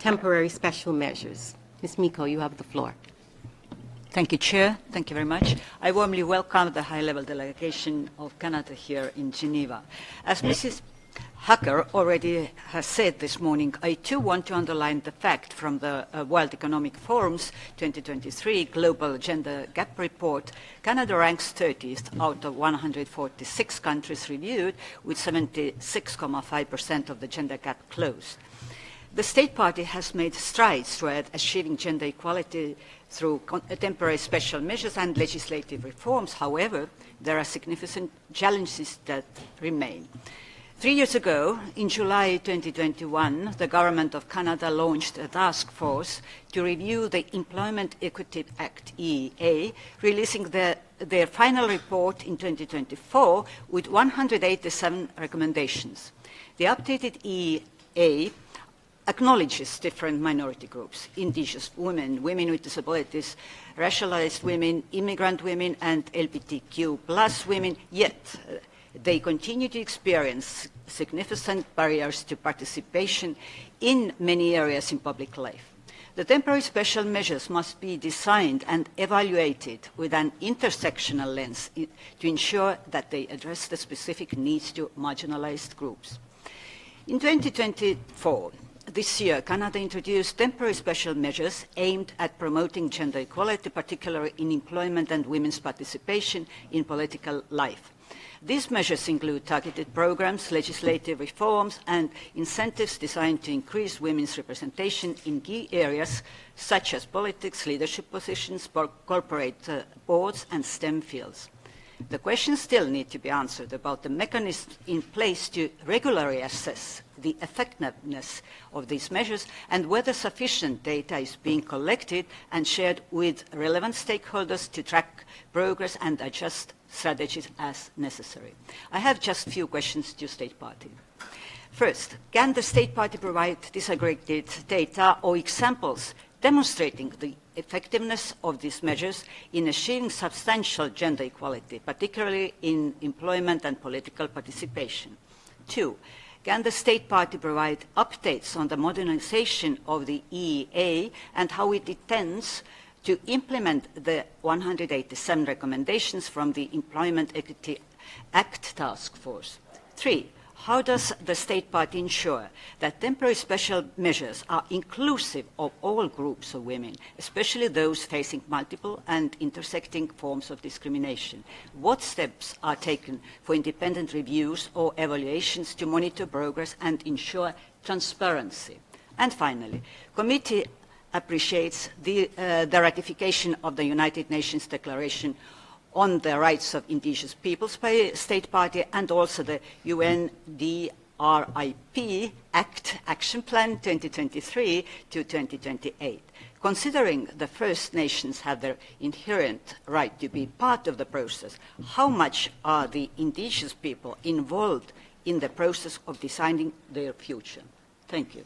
temporary special measures. Ms. Mikko, you have the floor. Thank you, Chair. Thank you very much. I warmly welcome the high-level delegation of Canada here in Geneva. As Mrs. Hacker already has said this morning, I too want to underline the fact from the World Economic Forum's 2023 Global Gender Gap Report, Canada ranks 30th out of 146 countries reviewed, with 76.5% of the gender gap closed. The State Party has made strides toward achieving gender equality through temporary special measures and legislative reforms. However, there are significant challenges that remain. 3 years ago, in July 2021, the Government of Canada launched a task force to review the Employment Equity Act, EEA, releasing their final report in 2024 with 187 recommendations. The updated EEA acknowledges different minority groups: Indigenous women, women with disabilities, racialized women, immigrant women, and LGBTQ plus women, yet they continue to experience significant barriers to participation in many areas in public life. The temporary special measures must be designed and evaluated with an intersectional lens to ensure that they address the specific needs to marginalized groups. In 2024, this year, Canada introduced temporary special measures aimed at promoting gender equality, particularly in employment and women's participation in political life. These measures include targeted programs, legislative reforms, and incentives designed to increase women's representation in key areas such as politics, leadership positions, corporate boards, and STEM fields. The questions still need to be answered about the mechanisms in place to regularly assess the effectiveness of these measures and whether sufficient data is being collected and shared with relevant stakeholders to track progress and adjust strategies as necessary. I have just a few questions to State Party. First, can the State Party provide disaggregated data or examples demonstrating the effectiveness of these measures in achieving substantial gender equality, particularly in employment and political participation? Two, can the State Party provide updates on the modernization of the EEA and how it intends to implement the 187 recommendations from the Employment Equity Act Task Force? Three, how does the State Party ensure that temporary special measures are inclusive of all groups of women, especially those facing multiple and intersecting forms of discrimination? What steps are taken for independent reviews or evaluations to monitor progress and ensure transparency? And finally, committee appreciates the ratification of the United Nations Declaration on the Rights of Indigenous Peoples by State Party and also the UNDRIP Act Action Plan 2023 to 2028. Considering the First Nations have their inherent right to be part of the process, how much are the Indigenous people involved in the process of designing their future? Thank you.